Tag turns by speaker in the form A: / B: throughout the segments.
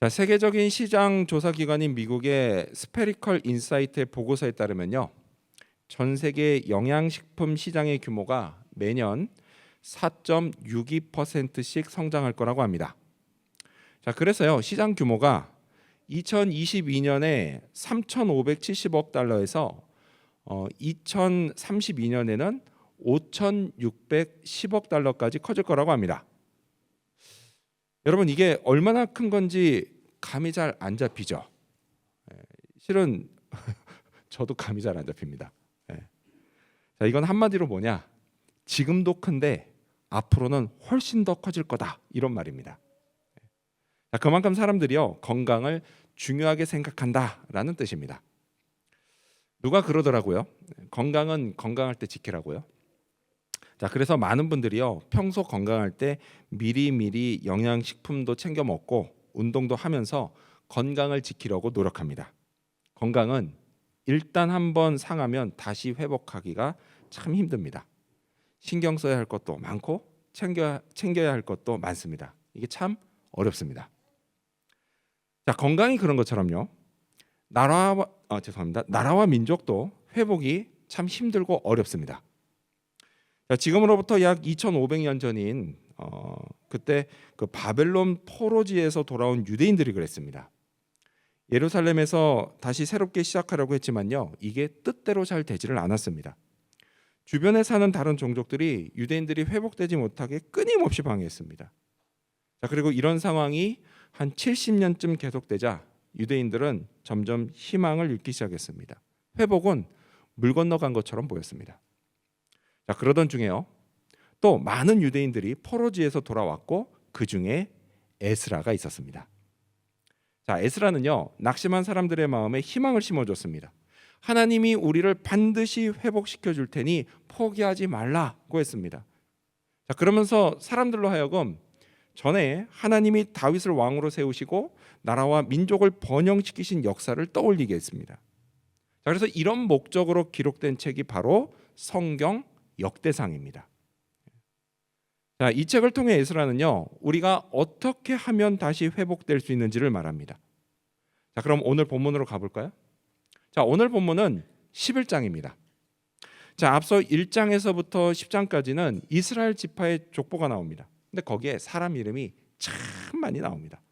A: 자, 세계적인 시장 조사 기관인 미국의 스페리컬 인사이트의 보고서에 따르면요, 전 세계 영양식품 시장의 규모가 매년 4.62%씩 성장할 거라고 합니다. 자, 그래서요, 시장 규모가 2022년에 3,570억 달러에서 2032년에는 5,610억 달러까지 커질 거라고 합니다. 여러분, 이게 얼마나 큰 건지 감이 잘 안 잡히죠. 실은 저도 감이 잘 안 잡힙니다. 자, 이건 한마디로 뭐냐? 지금도 큰데 앞으로는 훨씬 더 커질 거다, 이런 말입니다. 자, 그만큼 사람들이요, 건강을 중요하게 생각한다라는 뜻입니다. 누가 그러더라고요. 건강은 건강할 때 지키라고요. 자, 그래서 많은 분들이요, 평소 건강할 때 미리미리 영양식품도 챙겨 먹고 운동도 하면서 건강을 지키려고 노력합니다. 건강은 일단 한번 상하면 다시 회복하기가 참 힘듭니다. 신경 써야 할 것도 많고 챙겨야 할 것도 많습니다. 이게 참 어렵습니다. 자, 건강이 그런 것처럼요, 나라와 민족도 회복이 참 힘들고 어렵습니다. 자, 지금으로부터 약 2,500년 전인 그때 그 바벨론 포로지에서 돌아온 유대인들이 그랬습니다. 예루살렘에서 다시 새롭게 시작하려고 했지만요, 이게 뜻대로 잘 되지를 않았습니다. 주변에 사는 다른 종족들이 유대인들이 회복되지 못하게 끊임없이 방해했습니다. 자, 그리고 이런 상황이 한 70년쯤 계속되자 유대인들은 점점 희망을 잃기 시작했습니다. 회복은 물 건너간 것처럼 보였습니다. 자, 그러던 중에요, 또 많은 유대인들이 포로지에서 돌아왔고 그 중에 에스라가 있었습니다. 자, 에스라는요, 낙심한 사람들의 마음에 희망을 심어줬습니다. 하나님이 우리를 반드시 회복시켜 줄 테니 포기하지 말라고 했습니다. 자, 그러면서 사람들로 하여금 전에 하나님이 다윗을 왕으로 세우시고 나라와 민족을 번영시키신 역사를 떠올리게 했습니다. 자, 그래서 이런 목적으로 기록된 책이 바로 성경 역대상입니다. 자, 이 책을 통해 에스라는요, 우리가 어떻게 하면 다시 회복될 수 있는지를 말합니다. 자, 그럼 오늘 본문으로 가볼까요? 자, 오늘 본문은 11장입니다. 자, 앞서 1장에서부터 10장까지는 이스라엘 지파의 족보가 나옵니다. 근데 거기에 사람 이름이 참 많이 나옵니다.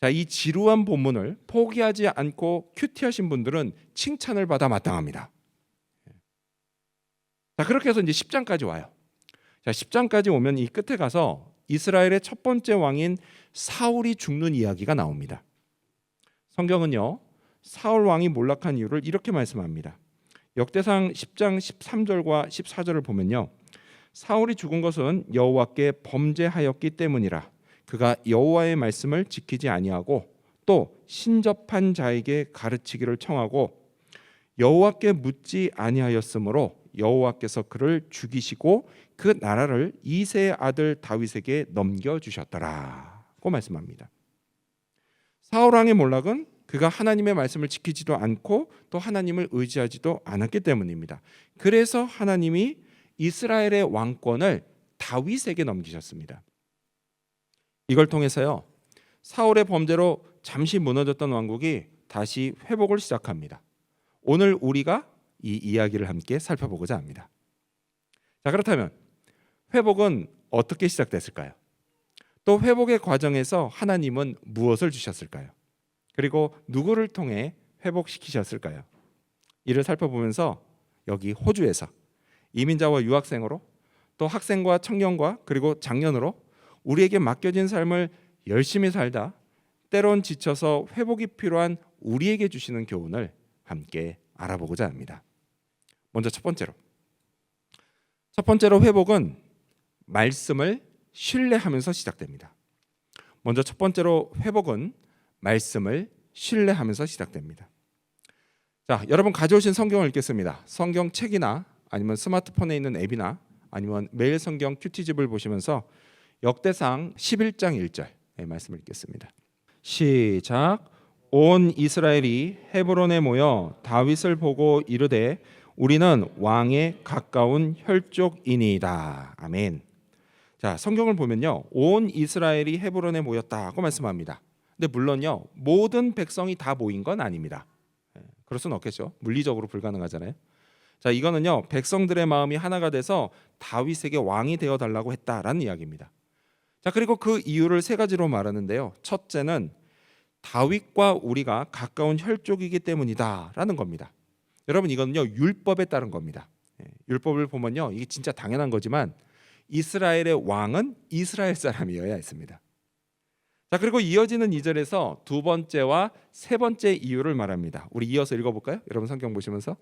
A: 자, 이 지루한 본문을 포기하지 않고 큐티하신 분들은 칭찬을 받아 마땅합니다. 자, 그렇게 해서 이제 10장까지 와요. 자, 10장까지 오면 이 끝에 가서 이스라엘의 첫 번째 왕인 사울이 죽는 이야기가 나옵니다. 성경은요, 사울 왕이 몰락한 이유를 이렇게 말씀합니다. 역대상 10장 13절과 14절을 보면요, 사울이 죽은 것은 여호와께 범죄하였기 때문이라. 그가 여호와의 말씀을 지키지 아니하고 또 신접한 자에게 가르치기를 청하고 여호와께 묻지 아니하였으므로 여호와께서 그를 죽이시고 그 나라를 이새의 아들 다윗에게 넘겨주셨더라고 말씀합니다. 사울 왕의 몰락은 그가 하나님의 말씀을 지키지도 않고 또 하나님을 의지하지도 않았기 때문입니다. 그래서 하나님이 이스라엘의 왕권을 다윗에게 넘기셨습니다. 이걸 통해서요, 사울의 범죄로 잠시 무너졌던 왕국이 다시 회복을 시작합니다. 오늘 우리가 이 이야기를 함께 살펴보고자 합니다. 자, 그렇다면 회복은 어떻게 시작됐을까요? 또 회복의 과정에서 하나님은 무엇을 주셨을까요? 그리고 누구를 통해 회복시키셨을까요? 이를 살펴보면서 여기 호주에서 이민자와 유학생으로 또 학생과 청년과 그리고 장년으로 우리에게 맡겨진 삶을 열심히 살다 때론 지쳐서 회복이 필요한 우리에게 주시는 교훈을 함께 알아보고자 합니다. 먼저 첫 번째로 회복은 말씀을 신뢰하면서 시작됩니다. 먼저 첫 번째로 회복은 말씀을 신뢰하면서 시작됩니다. 자, 여러분 가져오신 성경을 읽겠습니다. 성경 책이나 아니면 스마트폰에 있는 앱이나 아니면 매일 성경 큐티집을 보시면서 역대상 11장 1절 말씀을 읽겠습니다. 시작. 온 이스라엘이 헤브론에 모여 다윗을 보고 이르되 우리는 왕에 가까운 혈족이니이다. 아멘. 자, 성경을 보면요, 온 이스라엘이 헤브론에 모였다고 말씀합니다. 근데 물론요, 모든 백성이 다 모인 건 아닙니다. 그럴 수는 없겠죠. 물리적으로 불가능하잖아요. 자, 이거는요, 백성들의 마음이 하나가 돼서 다윗에게 왕이 되어 달라고 했다라는 이야기입니다. 자, 그리고 그 이유를 세 가지로 말하는데요. 첫째는 다윗과 우리가 가까운 혈족이기 때문이다라는 겁니다. 여러분, 이거는요, 율법에 따른 겁니다. 율법을 보면요, 이게 진짜 당연한 거지만 이스라엘의 왕은 이스라엘 사람이어야 했습니다. 자, 그리고 이어지는 2절에서 두 번째와 세 번째 이유를 말합니다. 우리 이어서 읽어볼까요? 여러분 성경 보시면서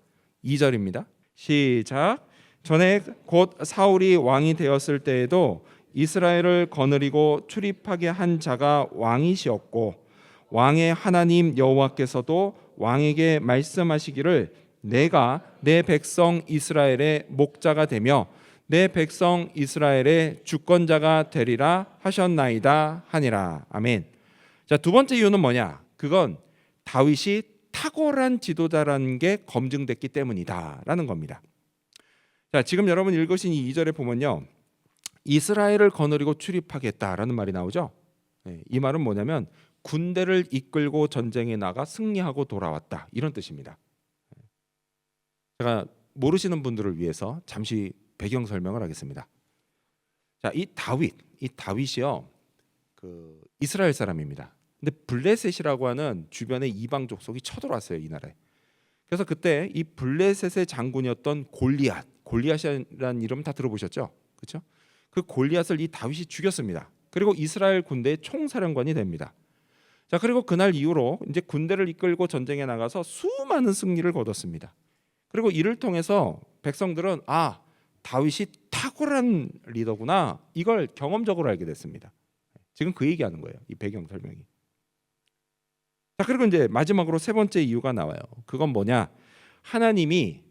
A: 2절입니다. 시작. 전에 곧 사울이 왕이 되었을 때에도 이스라엘을 거느리고 출입하게 한 자가 왕이시었고 왕의 하나님 여호와께서도 왕에게 말씀하시기를 내가 내 백성 이스라엘의 목자가 되며 내 백성 이스라엘의 주권자가 되리라 하셨나이다 하니라. 아멘. 자, 두 번째 이유는 뭐냐? 그건 다윗이 탁월한 지도자라는 게 검증됐기 때문이다라는 겁니다. 자, 지금 여러분 읽으신 이 2절에 보면요, 이스라엘을 거느리고 출입하겠다라는 말이 나오죠. 이 말은 뭐냐면 군대를 이끌고 전쟁에 나가 승리하고 돌아왔다, 이런 뜻입니다. 제가 모르시는 분들을 위해서 잠시 배경 설명을 하겠습니다. 자, 이 다윗이요, 그 이스라엘 사람입니다. 근데 블레셋이라고 하는 주변의 이방 족속이 쳐들어왔어요, 이 나라에. 그래서 그때 이 블레셋의 장군이었던 골리앗이라는 이름 다 들어보셨죠? 그렇죠? 그 골리앗을 이 다윗이 죽였습니다. 그리고 이스라엘 군대의 총사령관이 됩니다. 자, 그리고 그날 이후로 이제 군대를 이끌고 전쟁에 나가서 수많은 승리를 거뒀습니다. 그리고 이를 통해서 백성들은 다윗이 탁월한 리더구나, 이걸 경험적으로 알게 됐습니다. 지금 그 얘기하는 거예요, 이 배경 설명이. 자, 그리고 이제 마지막으로 세 번째 이유가 나와요. 그건 뭐냐? 하나님이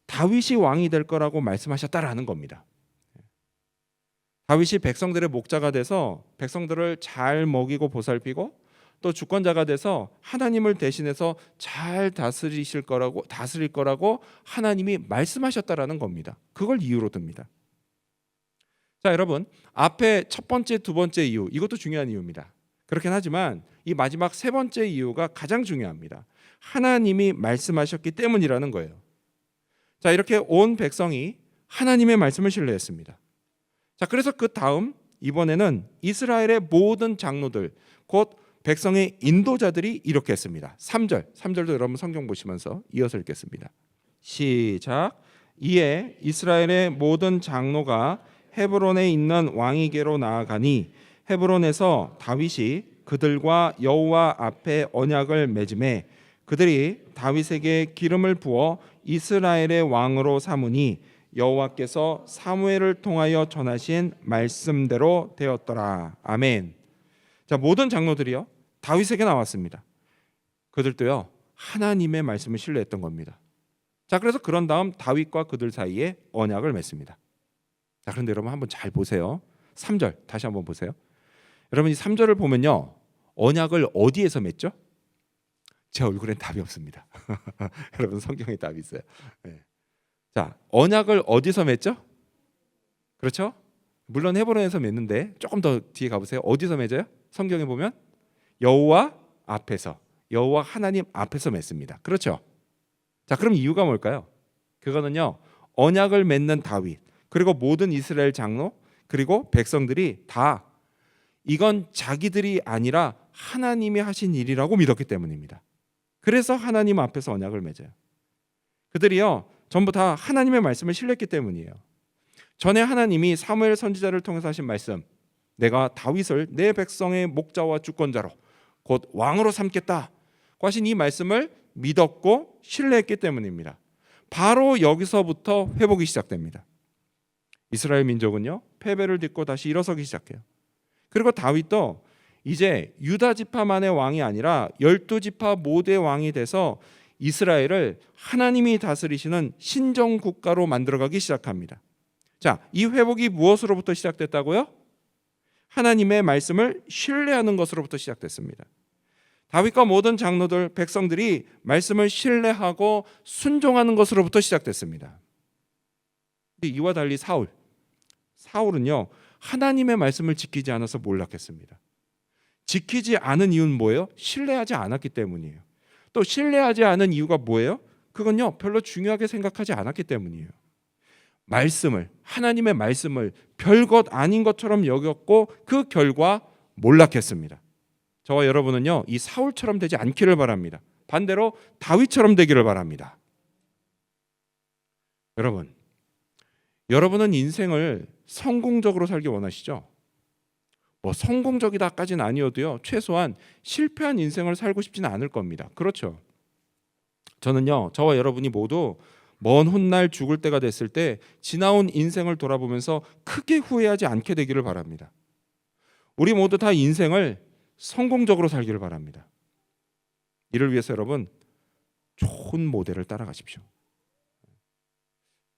A: 다윗이 왕이 될 거라고 말씀하셨다라는 겁니다. 다윗이 백성들의 목자가 돼서 백성들을 잘 먹이고 보살피고 또 주권자가 돼서 하나님을 대신해서 잘 다스릴 거라고 하나님이 말씀하셨다라는 겁니다. 그걸 이유로 듭니다. 자, 여러분, 앞에 첫 번째, 두 번째 이유, 이것도 중요한 이유입니다. 그렇긴 하지만 이 마지막 세 번째 이유가 가장 중요합니다. 하나님이 말씀하셨기 때문이라는 거예요. 자, 이렇게 온 백성이 하나님의 말씀을 신뢰했습니다. 자, 그래서 그 다음 이번에는 이스라엘의 모든 장로들, 곧 백성의 인도자들이 이렇게 했습니다. 3절도 여러분 성경 보시면서 이어서 읽겠습니다. 시작. 이에 이스라엘의 모든 장로가 헤브론에 있는 왕에게로 나아가니 헤브론에서 다윗이 그들과 여호와 앞에 언약을 맺음에 그들이 다윗에게 기름을 부어 이스라엘의 왕으로 삼으니 여호와께서 사무엘을 통하여 전하신 말씀대로 되었더라. 아멘. 자, 모든 장로들이요, 다윗에게 나왔습니다. 그들도요, 하나님의 말씀을 신뢰했던 겁니다. 자, 그래서 그런 다음 다윗과 그들 사이에 언약을 맺습니다. 자, 그런데 여러분 한번 잘 보세요. 3절 다시 한번 보세요. 여러분 이 3절을 보면요, 언약을 어디에서 맺죠? 제 얼굴엔 답이 없습니다. 여러분 성경에 답이 있어요. 네. 자, 언약을 어디서 맺죠? 그렇죠? 물론 헤브론에서 맺는데 조금 더 뒤에 가보세요. 어디서 맺어요? 성경에 보면 여호와 앞에서, 여호와 하나님 앞에서 맺습니다. 그렇죠? 자, 그럼 이유가 뭘까요? 그거는요, 언약을 맺는 다윗, 그리고 모든 이스라엘 장로, 그리고 백성들이 다 이건 자기들이 아니라 하나님이 하신 일이라고 믿었기 때문입니다. 그래서 하나님 앞에서 언약을 맺어요. 그들이요, 전부 다 하나님의 말씀을 신뢰했기 때문이에요. 전에 하나님이 사무엘 선지자를 통해서 하신 말씀, 내가 다윗을 내 백성의 목자와 주권자로 곧 왕으로 삼겠다고 하신 이 말씀을 믿었고 신뢰했기 때문입니다. 바로 여기서부터 회복이 시작됩니다. 이스라엘 민족은요, 패배를 딛고 다시 일어서기 시작해요. 그리고 다윗도 이제 유다 지파만의 왕이 아니라 12지파 모두의 왕이 돼서 이스라엘을 하나님이 다스리시는 신정 국가로 만들어가기 시작합니다. 자, 이 회복이 무엇으로부터 시작됐다고요? 하나님의 말씀을 신뢰하는 것으로부터 시작됐습니다. 다윗과 모든 장로들, 백성들이 말씀을 신뢰하고 순종하는 것으로부터 시작됐습니다. 이와 달리 사울은요, 하나님의 말씀을 지키지 않아서 몰락했습니다. 지키지 않은 이유는 뭐예요? 신뢰하지 않았기 때문이에요. 또 신뢰하지 않은 이유가 뭐예요? 그건요, 별로 중요하게 생각하지 않았기 때문이에요. 말씀을, 하나님의 말씀을 별것 아닌 것처럼 여겼고 그 결과 몰락했습니다. 저와 여러분은요, 이 사울처럼 되지 않기를 바랍니다. 반대로 다윗처럼 되기를 바랍니다. 여러분은 인생을 성공적으로 살기 원하시죠? 뭐 성공적이다까지는 아니어도요, 최소한 실패한 인생을 살고 싶지는 않을 겁니다. 그렇죠? 저는요, 저와 여러분이 모두 먼 훗날 죽을 때가 됐을 때 지나온 인생을 돌아보면서 크게 후회하지 않게 되기를 바랍니다. 우리 모두 다 인생을 성공적으로 살기를 바랍니다. 이를 위해서 여러분, 좋은 모델을 따라가십시오.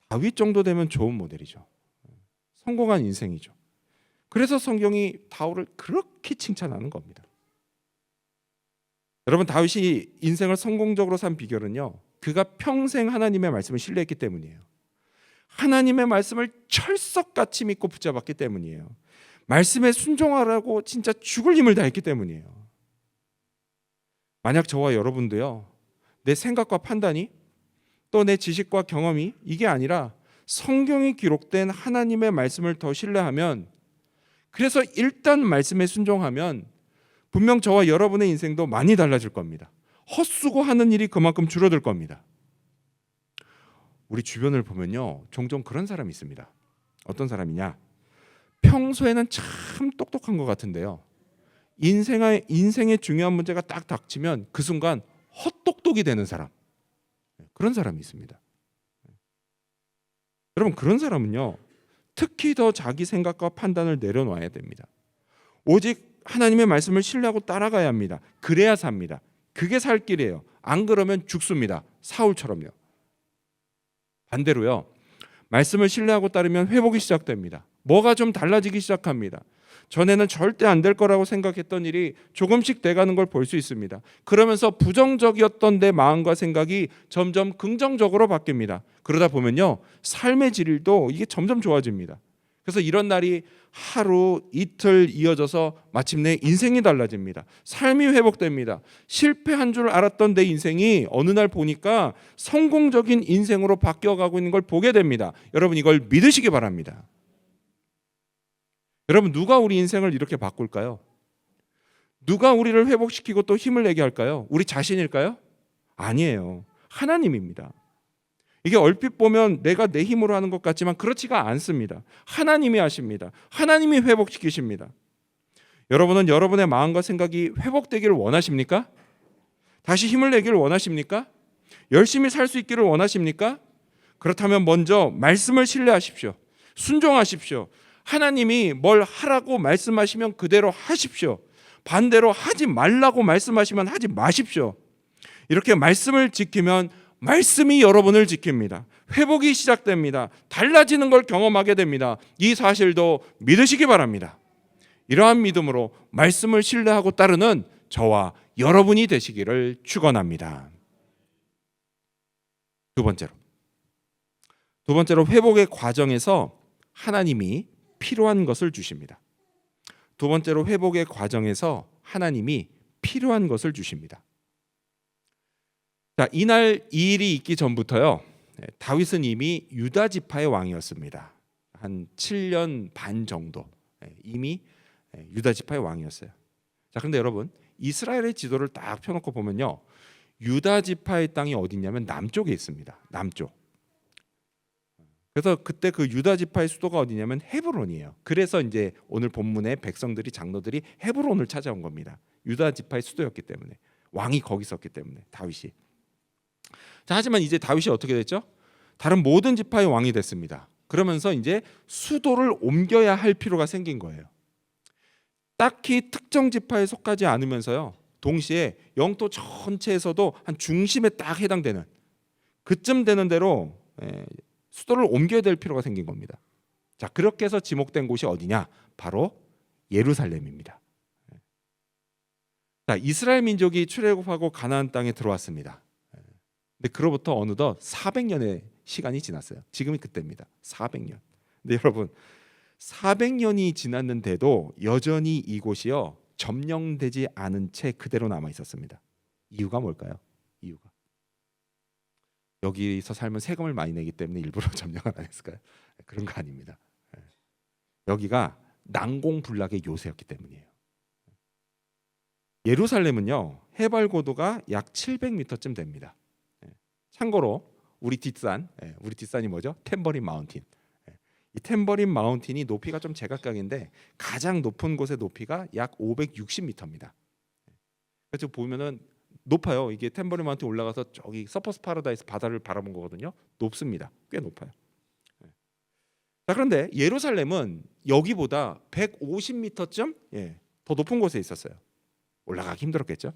A: 다윗 정도 되면 좋은 모델이죠. 성공한 인생이죠. 그래서 성경이 다윗을 그렇게 칭찬하는 겁니다. 여러분, 다윗이 인생을 성공적으로 산 비결은요, 그가 평생 하나님의 말씀을 신뢰했기 때문이에요. 하나님의 말씀을 철석같이 믿고 붙잡았기 때문이에요. 말씀에 순종하라고 진짜 죽을 힘을 다했기 때문이에요. 만약 저와 여러분도요, 내 생각과 판단이 또 내 지식과 경험이 이게 아니라 성경에 기록된 하나님의 말씀을 더 신뢰하면, 그래서 일단 말씀에 순종하면 분명 저와 여러분의 인생도 많이 달라질 겁니다. 헛수고하는 일이 그만큼 줄어들 겁니다. 우리 주변을 보면요, 종종 그런 사람이 있습니다. 어떤 사람이냐? 평소에는 참 똑똑한 것 같은데요, 인생의 중요한 문제가 딱 닥치면 그 순간 헛똑똑이 되는 사람, 그런 사람이 있습니다. 여러분, 그런 사람은요, 특히 더 자기 생각과 판단을 내려놔야 됩니다. 오직 하나님의 말씀을 신뢰하고 따라가야 합니다. 그래야 삽니다. 그게 살 길이에요. 안 그러면 죽습니다. 사울처럼요. 반대로요, 말씀을 신뢰하고 따르면 회복이 시작됩니다. 뭐가 좀 달라지기 시작합니다. 전에는 절대 안 될 거라고 생각했던 일이 조금씩 돼가는 걸 볼 수 있습니다. 그러면서 부정적이었던 내 마음과 생각이 점점 긍정적으로 바뀝니다. 그러다 보면요, 삶의 질도 이게 점점 좋아집니다. 그래서 이런 날이 하루 이틀 이어져서 마침내 인생이 달라집니다. 삶이 회복됩니다. 실패한 줄 알았던 내 인생이 어느 날 보니까 성공적인 인생으로 바뀌어가고 있는 걸 보게 됩니다. 여러분, 이걸 믿으시기 바랍니다. 여러분, 누가 우리 인생을 이렇게 바꿀까요? 누가 우리를 회복시키고 또 힘을 내게 할까요? 우리 자신일까요? 아니에요. 하나님입니다. 이게 얼핏 보면 내가 내 힘으로 하는 것 같지만 그렇지가 않습니다. 하나님이 하십니다. 하나님이 회복시키십니다. 여러분은 여러분의 마음과 생각이 회복되기를 원하십니까? 다시 힘을 내기를 원하십니까? 열심히 살 수 있기를 원하십니까? 그렇다면 먼저 말씀을 신뢰하십시오. 순종하십시오. 하나님이 뭘 하라고 말씀하시면 그대로 하십시오. 반대로 하지 말라고 말씀하시면 하지 마십시오. 이렇게 말씀을 지키면 말씀이 여러분을 지킵니다. 회복이 시작됩니다. 달라지는 걸 경험하게 됩니다. 이 사실도 믿으시기 바랍니다. 이러한 믿음으로 말씀을 신뢰하고 따르는 저와 여러분이 되시기를 축원합니다. 두 번째로 회복의 과정에서 하나님이 필요한 것을 주십니다. 두 번째로 회복의 과정에서 하나님이 필요한 것을 주십니다. 자, 이날 이 일이 있기 전부터요, 다윗은 이미 유다 지파의 왕이었습니다. 한 7년 반 정도 이미 유다 지파의 왕이었어요. 자, 그런데 여러분, 이스라엘의 지도를 딱 펴놓고 보면요, 유다 지파의 땅이 어디 있냐면 남쪽에 있습니다. 남쪽. 그래서 그때 그 유다 지파의 수도가 어디냐면 헤브론이에요. 그래서 이제 오늘 본문의 백성들이, 장로들이 헤브론을 찾아온 겁니다. 유다 지파의 수도였기 때문에, 왕이 거기 있었기 때문에, 다윗이. 자, 하지만 이제 다윗이 어떻게 됐죠? 다른 모든 지파의 왕이 됐습니다. 그러면서 이제 수도를 옮겨야 할 필요가 생긴 거예요. 딱히 특정 지파에 속하지 않으면서요, 동시에 영토 전체에서도 한 중심에 딱 해당되는, 그쯤 되는 대로 수도를 옮겨야 될 필요가 생긴 겁니다. 자, 그렇게 해서 지목된 곳이 어디냐? 바로 예루살렘입니다. 자, 이스라엘 민족이 출애굽하고 가나안 땅에 들어왔습니다. 근데 그로부터 어느덧 400년의 시간이 지났어요. 지금이 그때입니다. 400년. 근데 여러분, 400년이 지났는데도 여전히 이곳이요, 점령되지 않은 채 그대로 남아 있었습니다. 이유가 뭘까요? 이유가 여기서 살면 세금을 많이 내기 때문에 일부러 점령을 안 했을까요? 그런 거 아닙니다. 여기가 난공불락의 요새였기 때문이에요. 예루살렘은요 해발 고도가 약 700m쯤 됩니다. 참고로 우리 뒷산이 뭐죠? 탬버린 마운틴. 이 탬버린 마운틴이 높이가 좀 제각각인데 가장 높은 곳의 높이가 약 560m입니다. 그래서 보면은 높아요. 이게 탬버린 마운틴 올라가서 저기 서퍼스 파라다이스 바다를 바라본 거거든요. 높습니다. 꽤 높아요. 자, 그런데 예루살렘은 여기보다 150m쯤 더 높은 곳에 있었어요. 올라가기 힘들었겠죠.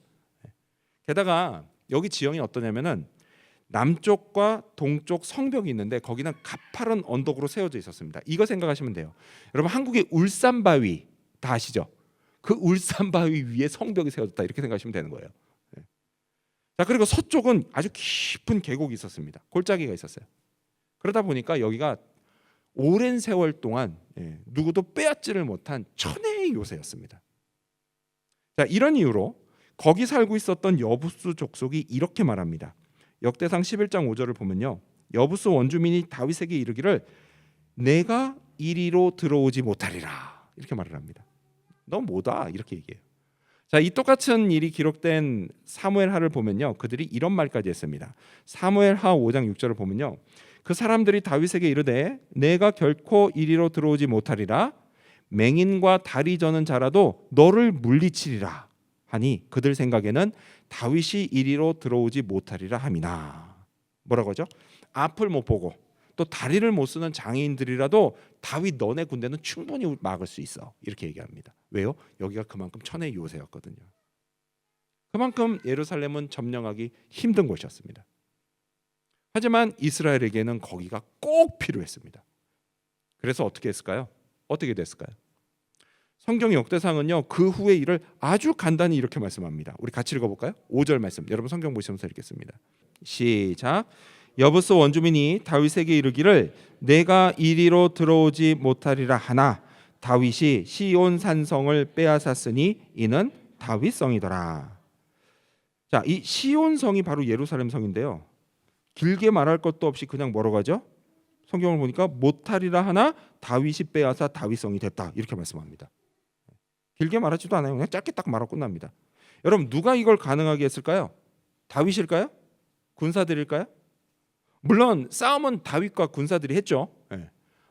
A: 게다가 여기 지형이 어떠냐면은 남쪽과 동쪽 성벽이 있는데 거기는 가파른 언덕으로 세워져 있었습니다. 이거 생각하시면 돼요. 여러분 한국의 울산바위 다 아시죠? 그 울산바위 위에 성벽이 세워졌다 이렇게 생각하시면 되는 거예요. 자, 그리고 서쪽은 아주 깊은 계곡이 있었습니다. 골짜기가 있었어요. 그러다 보니까 여기가 오랜 세월 동안 누구도 빼앗지를 못한 천혜의 요새였습니다. 자, 이런 이유로 거기 살고 있었던 여부수 족속이 이렇게 말합니다. 역대상 11장 5절을 보면요, 여부수 원주민이 다윗에게 이르기를 내가 이리로 들어오지 못하리라 이렇게 말을 합니다. 너 뭐다 이렇게 얘기해요. 자, 이 똑같은 일이 기록된 사무엘하를 보면요, 그들이 이런 말까지 했습니다. 사무엘하 5장 6절을 보면요, 그 사람들이 다윗에게 이르되 내가 결코 이리로 들어오지 못하리라 맹인과 다리 저는 자라도 너를 물리치리라 하니 그들 생각에는 다윗이 이리로 들어오지 못하리라 함이나. 뭐라고 하죠? 앞을 못 보고 또 다리를 못 쓰는 장애인들이라도 다윗 너네 군대는 충분히 막을 수 있어 이렇게 얘기합니다. 왜요? 여기가 그만큼 천의 요새였거든요. 그만큼 예루살렘은 점령하기 힘든 곳이었습니다. 하지만 이스라엘에게는 거기가 꼭 필요했습니다. 그래서 어떻게 했을까요? 어떻게 됐을까요? 성경 역대상은요 그 후의 일을 아주 간단히 이렇게 말씀합니다. 우리 같이 읽어볼까요? 5절 말씀, 여러분 성경 보시면서 읽겠습니다. 시작. 여부스 원주민이 다윗에게 이르기를 내가 이리로 들어오지 못하리라 하나 다윗이 시온 산성을 빼앗았으니 이는 다윗 성이더라. 자, 이 시온 성이 바로 예루살렘 성인데요, 길게 말할 것도 없이 그냥 뭐라고 하죠? 성경을 보니까 못하리라 하나 다윗이 빼앗아 다윗 성이 됐다 이렇게 말씀합니다. 길게 말하지도 않아요. 그냥 짧게 딱 말하고 끝납니다. 여러분 누가 이걸 가능하게 했을까요? 다윗일까요? 군사들일까요? 물론 싸움은 다윗과 군사들이 했죠.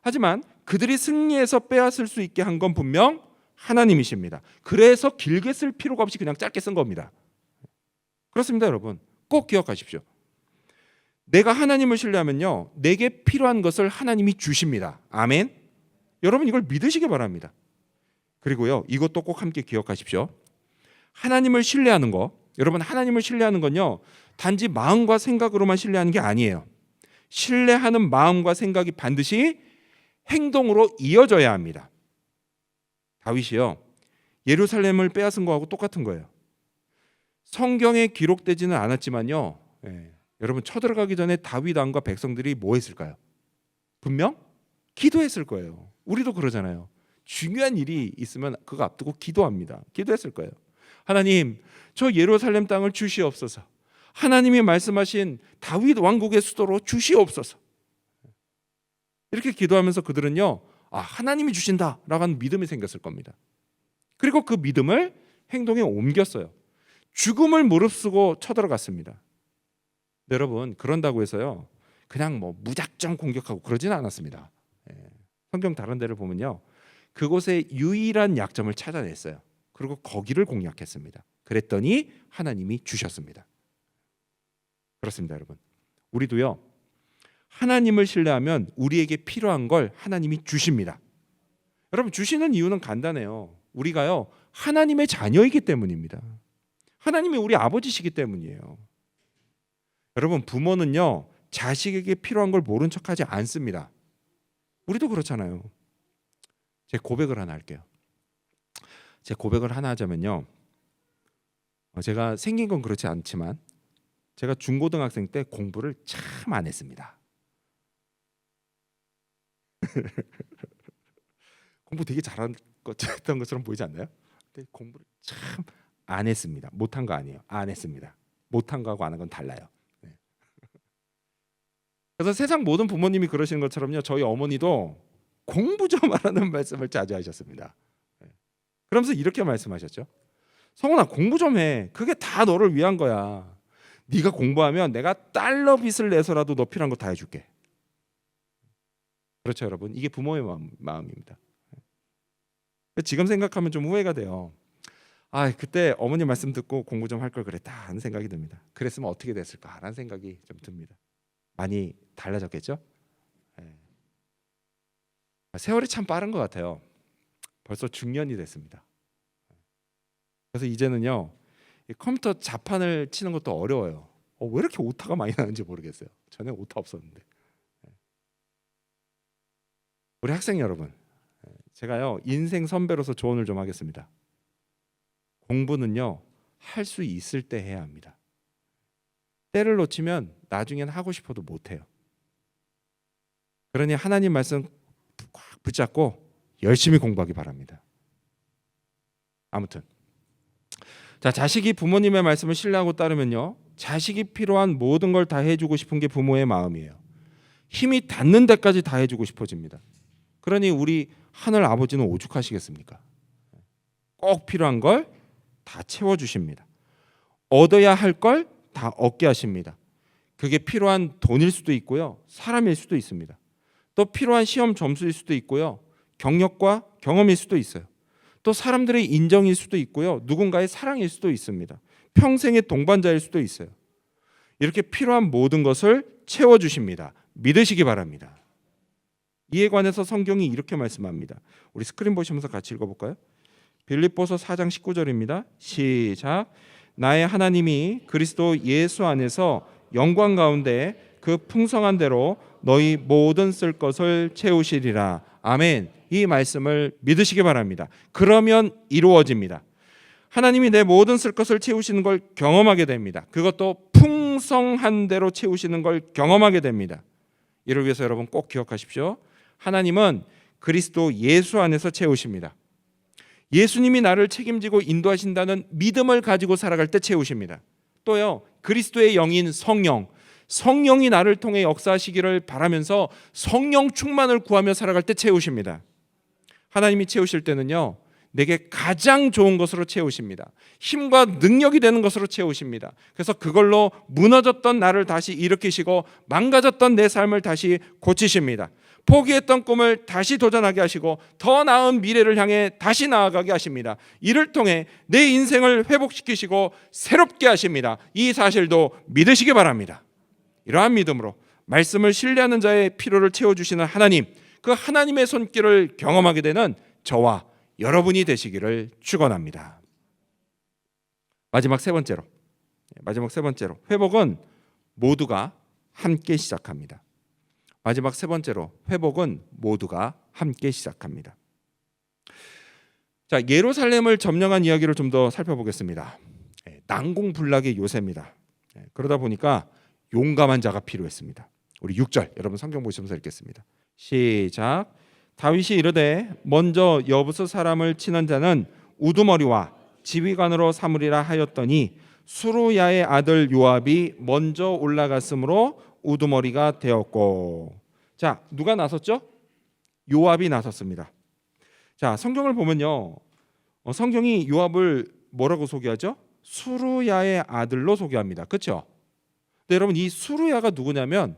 A: 하지만 그들이 승리해서 빼앗을 수 있게 한 건 분명 하나님이십니다. 그래서 길게 쓸 필요가 없이 그냥 짧게 쓴 겁니다. 그렇습니다, 여러분. 꼭 기억하십시오. 내가 하나님을 신뢰하면요 내게 필요한 것을 하나님이 주십니다. 아멘. 여러분 이걸 믿으시기 바랍니다. 그리고요 이것도 꼭 함께 기억하십시오. 하나님을 신뢰하는 거, 여러분 하나님을 신뢰하는 건요 단지 마음과 생각으로만 신뢰하는 게 아니에요. 신뢰하는 마음과 생각이 반드시 행동으로 이어져야 합니다. 다윗이요 예루살렘을 빼앗은 거하고 똑같은 거예요. 성경에 기록되지는 않았지만요 여러분 쳐들어가기 전에 다윗 왕과 백성들이 뭐 했을까요? 분명 기도했을 거예요. 우리도 그러잖아요. 중요한 일이 있으면 그거 앞두고 기도합니다. 기도했을 거예요. 하나님, 저 예루살렘 땅을 주시옵소서. 하나님이 말씀하신 다윗 왕국의 수도로 주시옵소서. 이렇게 기도하면서 그들은요, 아, 하나님이 주신다라고 하는 믿음이 생겼을 겁니다. 그리고 그 믿음을 행동에 옮겼어요. 죽음을 무릅쓰고 쳐들어갔습니다. 여러분, 그런다고 해서요 그냥 뭐 무작정 공격하고 그러지는 않았습니다. 성경 다른 데를 보면요 그곳의 유일한 약점을 찾아냈어요. 그리고 거기를 공략했습니다. 그랬더니 하나님이 주셨습니다. 그렇습니다, 여러분. 우리도요 하나님을 신뢰하면 우리에게 필요한 걸 하나님이 주십니다. 여러분 주시는 이유는 간단해요. 우리가요 하나님의 자녀이기 때문입니다. 하나님이 우리 아버지시기 때문이에요. 여러분 부모는요 자식에게 필요한 걸 모른 척하지 않습니다. 우리도 그렇잖아요. 제 고백을 하나 할게요. 제 고백을 하나 하자면요 제가 생긴 건 그렇지 않지만 제가 중고등학생 때 공부를 참 안 했습니다. 공부 되게 잘했던 것처럼 보이지 않나요? 근데 공부를 참 안 했습니다. 못한 거 아니에요. 안 했습니다. 못한 거하고 안 한 건 달라요. 네. 그래서 세상 모든 부모님이 그러시는 것처럼요. 저희 어머니도 공부 좀 하라는 말씀을 자주 하셨습니다. 네. 그러면서 이렇게 말씀하셨죠. 성훈아, 공부 좀 해. 그게 다 너를 위한 거야. 네가 공부하면 내가 달러 빚을 내서라도 너 필요한 거 다 해줄게. 그렇죠, 여러분. 이게 부모의 마음입니다. 지금 생각하면 좀 후회가 돼요. 그때 어머니 말씀 듣고 공부 좀 할 걸 그랬다 하는 생각이 듭니다. 그랬으면 어떻게 됐을까라는 생각이 좀 듭니다. 많이 달라졌겠죠? 네. 세월이 참 빠른 것 같아요. 벌써 중년이 됐습니다. 그래서 이제는요, 컴퓨터 자판을 치는 것도 어려워요. 왜 이렇게 오타가 많이 나는지 모르겠어요. 전에 오타 없었는데. 우리 학생 여러분, 제가요 인생 선배로서 조언을 좀 하겠습니다. 공부는요 할 수 있을 때 해야 합니다. 때를 놓치면 나중엔 하고 싶어도 못해요. 그러니 하나님 말씀 꽉 붙잡고 열심히 공부하기 바랍니다. 아무튼 자, 자식이 부모님의 말씀을 신뢰하고 따르면요 자식이 필요한 모든 걸 다 해주고 싶은 게 부모의 마음이에요. 힘이 닿는 데까지 다 해주고 싶어집니다. 그러니 우리 하늘 아버지는 오죽하시겠습니까? 꼭 필요한 걸 다 채워주십니다. 얻어야 할 걸 다 얻게 하십니다. 그게 필요한 돈일 수도 있고요, 사람일 수도 있습니다. 또 필요한 시험 점수일 수도 있고요, 경력과 경험일 수도 있어요. 또 사람들의 인정일 수도 있고요, 누군가의 사랑일 수도 있습니다. 평생의 동반자일 수도 있어요. 이렇게 필요한 모든 것을 채워주십니다. 믿으시기 바랍니다. 이에 관해서 성경이 이렇게 말씀합니다. 우리 스크린 보시면서 같이 읽어볼까요? 빌립보서 4장 19절입니다. 시작. 나의 하나님이 그리스도 예수 안에서 영광 가운데 그 풍성한 대로 너희 모든 쓸 것을 채우시리라. 아멘. 이 말씀을 믿으시기 바랍니다. 그러면 이루어집니다. 하나님이 내 모든 쓸 것을 채우시는 걸 경험하게 됩니다. 그것도 풍성한 대로 채우시는 걸 경험하게 됩니다. 이를 위해서 여러분 꼭 기억하십시오. 하나님은 그리스도 예수 안에서 채우십니다. 예수님이 나를 책임지고 인도하신다는 믿음을 가지고 살아갈 때 채우십니다. 또요, 그리스도의 영인 성령이 나를 통해 역사하시기를 바라면서 성령 충만을 구하며 살아갈 때 채우십니다. 하나님이 채우실 때는요, 내게 가장 좋은 것으로 채우십니다. 힘과 능력이 되는 것으로 채우십니다. 그래서 그걸로 무너졌던 나를 다시 일으키시고 망가졌던 내 삶을 다시 고치십니다. 포기했던 꿈을 다시 도전하게 하시고 더 나은 미래를 향해 다시 나아가게 하십니다. 이를 통해 내 인생을 회복시키시고 새롭게 하십니다. 이 사실도 믿으시기 바랍니다. 이러한 믿음으로 말씀을 신뢰하는 자의 필요를 채워주시는 하나님, 그 하나님의 손길을 경험하게 되는 저와 여러분이 되시기를 축원합니다. 마지막 세 번째로 회복은 모두가 함께 시작합니다. 마지막 세 번째로 회복은 모두가 함께 시작합니다. 자, 예루살렘을 점령한 이야기를 좀 더 살펴보겠습니다. 난공불락의 요새입니다. 그러다 보니까 용감한 자가 필요했습니다. 우리 6절 여러분 성경 보시면서 읽겠습니다. 시작. 다윗이 이르되 먼저 여부스 사람을 치는 자는 우두머리와 지휘관으로 삼으리라 하였더니 수루야의 아들 요압이 먼저 올라갔으므로 우두머리가 되었고. 자, 누가 나섰죠? 요압이 나섰습니다. 자, 성경을 보면요, 성경이 요압을 뭐라고 소개하죠? 수루야의 아들로 소개합니다. 그렇죠? 근데 여러분, 이 수루야가 누구냐면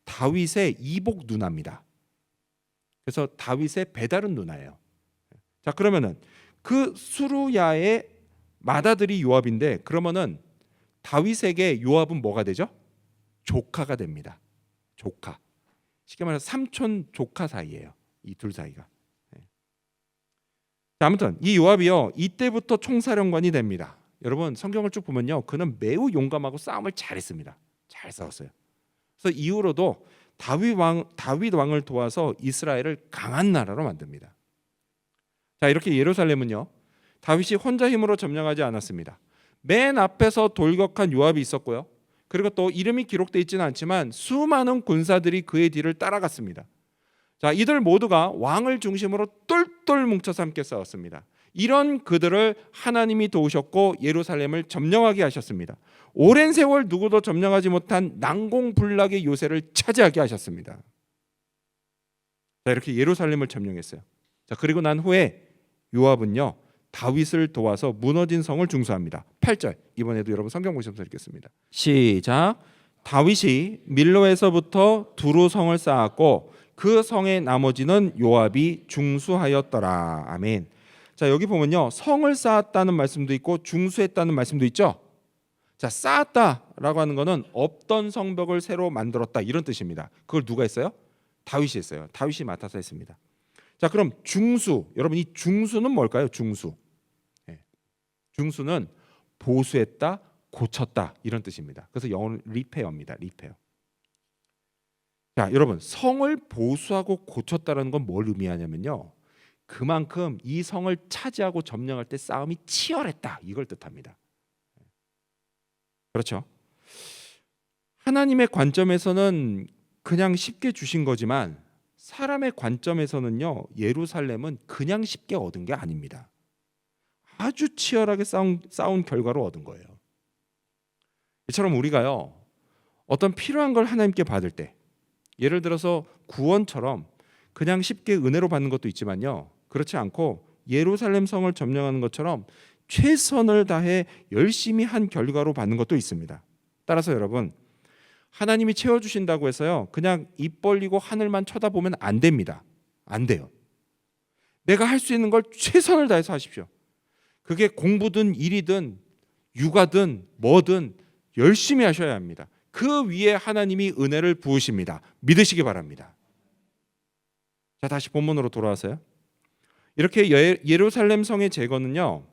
A: 다윗의 이복 누나입니다. 그래서 다윗의 배다른 누나예요. 자, 그러면은 그 수루야의 맏아들이 요압인데, 그러면은 다윗에게 요압은 뭐가 되죠? 조카가 됩니다. 조카. 쉽게 말해서 삼촌 조카 사이예요. 이 둘 사이가. 자, 아무튼 이 요압이요, 이때부터 총사령관이 됩니다. 여러분 성경을 쭉 보면요, 그는 매우 용감하고 싸움을 잘했습니다. 잘 싸웠어요. 그래서 이후로도 다윗 왕을 도와서 이스라엘을 강한 나라로 만듭니다. 자, 이렇게 예루살렘은요, 다윗이 혼자 힘으로 점령하지 않았습니다. 맨 앞에서 돌격한 요압이 있었고요, 그리고 또 이름이 기록되어 있지는 않지만 수많은 군사들이 그의 뒤를 따라갔습니다. 자, 이들 모두가 왕을 중심으로 똘똘 뭉쳐서 함께 싸웠습니다. 이런 그들을 하나님이 도우셨고 예루살렘을 점령하게 하셨습니다. 오랜 세월 누구도 점령하지 못한 난공불락의 요새를 차지하게 하셨습니다. 자, 이렇게 예루살렘을 점령했어요. 자, 그리고 난 후에 요압은요 다윗을 도와서 무너진 성을 중수합니다. 8절 이번에도 여러분 성경 보시면서 읽겠습니다. 시작. 다윗이 밀로에서부터 두루 성을 쌓았고 그 성의 나머지는 요압이 중수하였더라. 아멘. 자, 여기 보면요 성을 쌓았다는 말씀도 있고 중수했다는 말씀도 있죠. 자, 쌓았다라고 하는 거는 없던 성벽을 새로 만들었다 이런 뜻입니다. 그걸 누가 했어요? 다윗이 했어요. 다윗이 맡아서 했습니다. 자, 그럼 중수, 여러분 이 중수는 뭘까요? 중수. 중수는 보수했다, 고쳤다 이런 뜻입니다. 그래서 영어는 리페어입니다. 리페어. 자, 여러분 성을 보수하고 고쳤다라는 건 뭘 의미하냐면요. 그만큼 이 성을 차지하고 점령할 때 싸움이 치열했다 이걸 뜻합니다. 그렇죠? 하나님의 관점에서는 그냥 쉽게 주신 거지만 사람의 관점에서는요 예루살렘은 그냥 쉽게 얻은 게 아닙니다. 아주 치열하게 싸운 결과로 얻은 거예요. 이처럼 우리가요 어떤 필요한 걸 하나님께 받을 때 예를 들어서 구원처럼 그냥 쉽게 은혜로 받는 것도 있지만요 그렇지 않고 예루살렘 성을 점령하는 것처럼 최선을 다해 열심히 한 결과로 받는 것도 있습니다. 따라서 여러분 하나님이 채워주신다고 해서요 그냥 입 벌리고 하늘만 쳐다보면 안 됩니다. 안 돼요. 내가 할 수 있는 걸 최선을 다해서 하십시오. 그게 공부든 일이든 육아든 뭐든 열심히 하셔야 합니다. 그 위에 하나님이 은혜를 부으십니다. 믿으시기 바랍니다. 자, 다시 본문으로 돌아와서요. 이렇게 예루살렘 성의 제거는요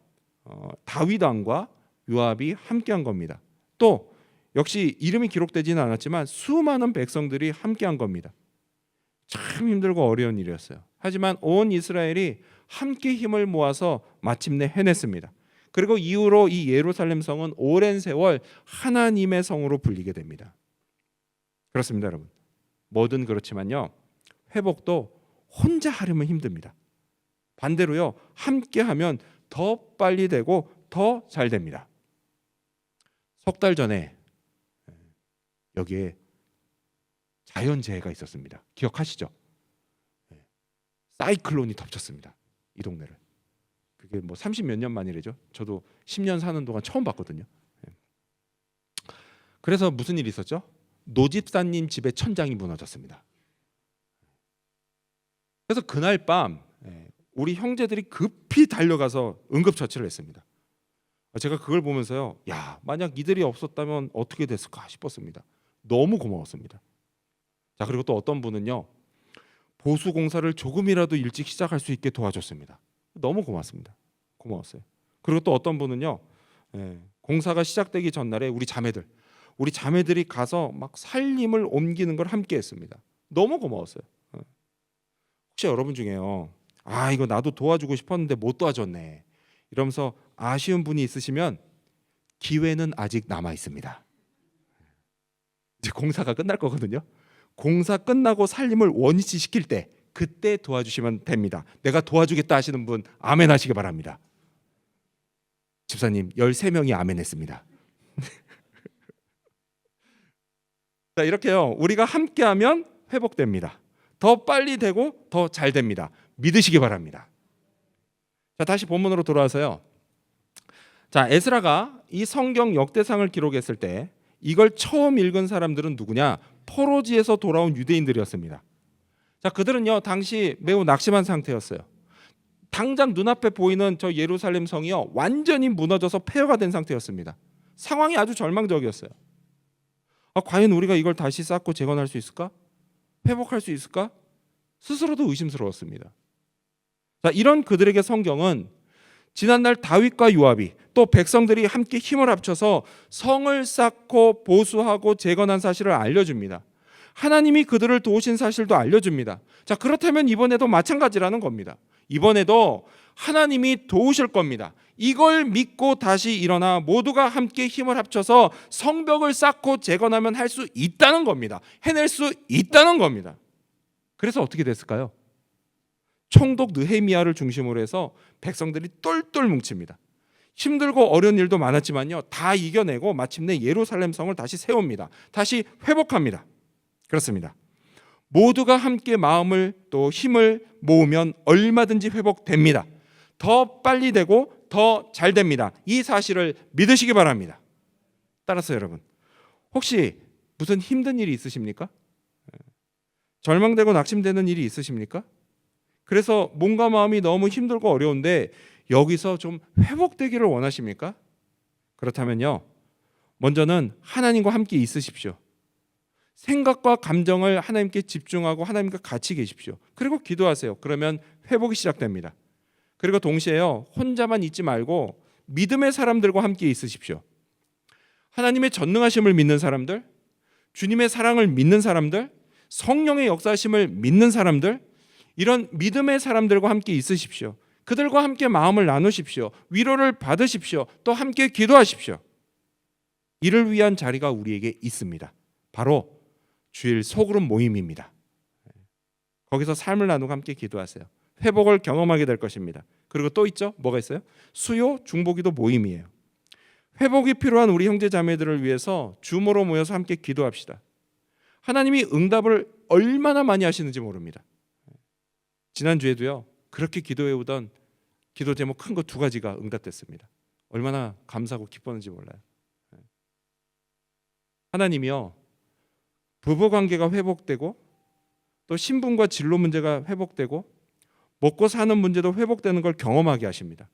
A: 다윗 왕과 요압이 함께한 겁니다. 또 역시 이름이 기록되지는 않았지만 수많은 백성들이 함께한 겁니다. 참 힘들고 어려운 일이었어요. 하지만 온 이스라엘이 함께 힘을 모아서 마침내 해냈습니다. 그리고 이후로 이 예루살렘 성은 오랜 세월 하나님의 성으로 불리게 됩니다. 그렇습니다, 여러분. 뭐든 그렇지만요 회복도 혼자 하려면 힘듭니다. 반대로요 함께하면 더 빨리 되고 더 잘 됩니다. 석 달 전에 여기에 자연재해가 있었습니다. 기억하시죠? 사이클론이 덮쳤습니다. 이 동네를. 그게 뭐 30몇 년 만이래죠. 저도 10년 사는 동안 처음 봤거든요. 그래서 무슨 일이 있었죠? 노집사님 집에 천장이 무너졌습니다. 그래서 그날 밤 우리 형제들이 급히 달려가서 응급처치를 했습니다. 제가 그걸 보면서요, 야, 만약 이들이 없었다면 어떻게 됐을까 싶었습니다. 너무 고마웠습니다. 자, 그리고 또 어떤 분은요, 보수 공사를 조금이라도 일찍 시작할 수 있게 도와줬습니다. 너무 고맙습니다. 고마웠어요. 그리고 또 어떤 분은요, 공사가 시작되기 전날에 우리 자매들이 가서 막 살림을 옮기는 걸 함께했습니다. 너무 고마웠어요. 혹시 여러분 중에요, 아, 이거 나도 도와주고 싶었는데 못 도와줬네, 이러면서 아쉬운 분이 있으시면 기회는 아직 남아 있습니다. 이제 공사가 끝날 거거든요. 공사 끝나고 살림을 원위치 시킬 때 그때 도와주시면 됩니다. 내가 도와주겠다 하시는 분 아멘 하시기 바랍니다. 집사님 13명이 아멘 했습니다. 자, 이렇게요, 우리가 함께하면 회복됩니다. 더 빨리 되고 더 잘 됩니다. 믿으시기 바랍니다. 자, 다시 본문으로 돌아와서요. 자, 에스라가 이 성경 역대상을 기록했을 때 이걸 처음 읽은 사람들은 누구냐? 포로지에서 돌아온 유대인들이었습니다. 자, 그들은요 당시 매우 낙심한 상태였어요. 당장 눈앞에 보이는 저 예루살렘 성이요 완전히 무너져서 폐허가 된 상태였습니다. 상황이 아주 절망적이었어요. 과연 우리가 이걸 다시 쌓고 재건할 수 있을까? 회복할 수 있을까? 스스로도 의심스러웠습니다. 자, 이런 그들에게 성경은 지난날 다윗과 요압이 또 백성들이 함께 힘을 합쳐서 성을 쌓고 보수하고 재건한 사실을 알려줍니다. 하나님이 그들을 도우신 사실도 알려줍니다. 자, 그렇다면 이번에도 마찬가지라는 겁니다. 이번에도 하나님이 도우실 겁니다. 이걸 믿고 다시 일어나 모두가 함께 힘을 합쳐서 성벽을 쌓고 재건하면 할 수 있다는 겁니다. 해낼 수 있다는 겁니다. 그래서 어떻게 됐을까요? 총독 느헤미야를 중심으로 해서 백성들이 똘똘 뭉칩니다. 힘들고 어려운 일도 많았지만요, 다 이겨내고 마침내 예루살렘 성을 다시 세웁니다. 다시 회복합니다. 그렇습니다. 모두가 함께 마음을 또 힘을 모으면 얼마든지 회복됩니다. 더 빨리 되고 더 잘 됩니다. 이 사실을 믿으시기 바랍니다. 따라서 여러분, 혹시 무슨 힘든 일이 있으십니까? 절망되고 낙심되는 일이 있으십니까? 그래서 몸과 마음이 너무 힘들고 어려운데 여기서 좀 회복되기를 원하십니까? 그렇다면요, 먼저는 하나님과 함께 있으십시오. 생각과 감정을 하나님께 집중하고 하나님과 같이 계십시오. 그리고 기도하세요. 그러면 회복이 시작됩니다. 그리고 동시에요, 혼자만 있지 말고 믿음의 사람들과 함께 있으십시오. 하나님의 전능하심을 믿는 사람들, 주님의 사랑을 믿는 사람들, 성령의 역사하심을 믿는 사람들, 이런 믿음의 사람들과 함께 있으십시오. 그들과 함께 마음을 나누십시오. 위로를 받으십시오. 또 함께 기도하십시오. 이를 위한 자리가 우리에게 있습니다. 바로 주일 소그룹 모임입니다. 거기서 삶을 나누고 함께 기도하세요. 회복을 경험하게 될 것입니다. 그리고 또 있죠? 뭐가 있어요? 수요 중보기도 모임이에요. 회복이 필요한 우리 형제 자매들을 위해서 주모로 모여서 함께 기도합시다. 하나님이 응답을 얼마나 많이 하시는지 모릅니다. 지난주에도요, 그렇게 기도해오던 기도 제목 큰 거 2가지가 응답됐습니다. 얼마나 감사하고 기뻤는지 몰라요. 하나님이요, 부부관계가 회복되고 또 신분과 진로 문제가 회복되고 먹고 사는 문제도 회복되는 걸 경험하게 하십니다.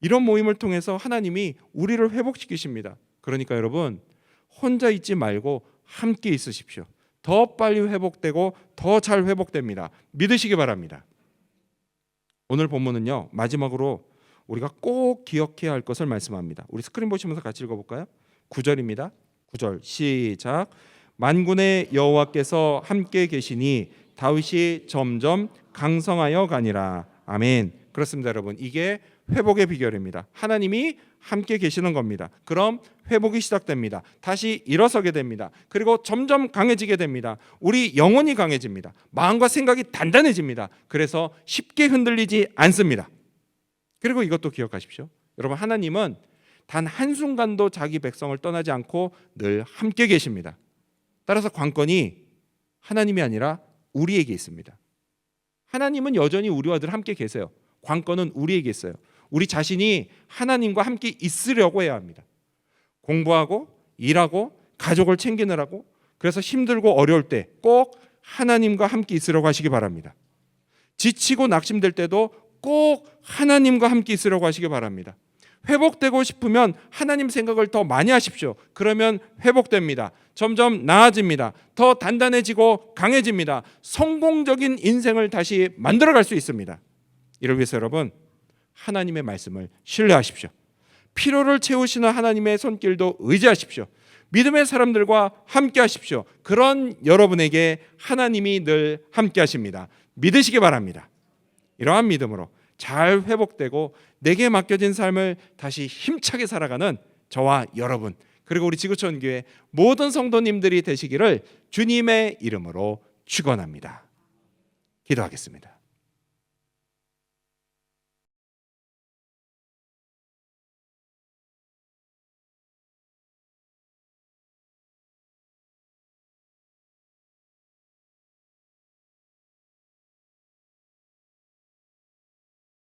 A: 이런 모임을 통해서 하나님이 우리를 회복시키십니다. 그러니까 여러분, 혼자 있지 말고 함께 있으십시오. 더 빨리 회복되고 더 잘 회복됩니다. 믿으시기 바랍니다. 오늘 본문은요, 마지막으로 우리가 꼭 기억해야 할 것을 말씀합니다. 우리 스크린 보시면서 같이 읽어볼까요? 9절입니다. 9절 시작. 만군의 여호와께서 함께 계시니 다윗이 점점 강성하여 가니라. 아멘. 그렇습니다, 여러분. 이게 회복의 비결입니다. 하나님이 함께 계시는 겁니다. 그럼 회복이 시작됩니다. 다시 일어서게 됩니다. 그리고 점점 강해지게 됩니다. 우리 영혼이 강해집니다. 마음과 생각이 단단해집니다. 그래서 쉽게 흔들리지 않습니다. 그리고 이것도 기억하십시오. 여러분, 하나님은 단 한순간도 자기 백성을 떠나지 않고 늘 함께 계십니다. 따라서 관건이 하나님이 아니라 우리에게 있습니다. 하나님은 여전히 우리와 늘 함께 계세요. 관건은 우리에게 있어요. 우리 자신이 하나님과 함께 있으려고 해야 합니다. 공부하고 일하고 가족을 챙기느라고, 그래서 힘들고 어려울 때 꼭 하나님과 함께 있으려고 하시기 바랍니다. 지치고 낙심될 때도 꼭 하나님과 함께 있으려고 하시기 바랍니다. 회복되고 싶으면 하나님 생각을 더 많이 하십시오. 그러면 회복됩니다. 점점 나아집니다. 더 단단해지고 강해집니다. 성공적인 인생을 다시 만들어갈 수 있습니다. 이를 위해서 여러분, 하나님의 말씀을 신뢰하십시오. 필요를 채우시는 하나님의 손길도 의지하십시오. 믿음의 사람들과 함께 하십시오. 그런 여러분에게 하나님이 늘 함께 하십니다. 믿으시기 바랍니다. 이러한 믿음으로 잘 회복되고 내게 맡겨진 삶을 다시 힘차게 살아가는 저와 여러분, 그리고 우리 지구촌 교회 모든 성도님들이 되시기를 주님의 이름으로 축원합니다. 기도하겠습니다.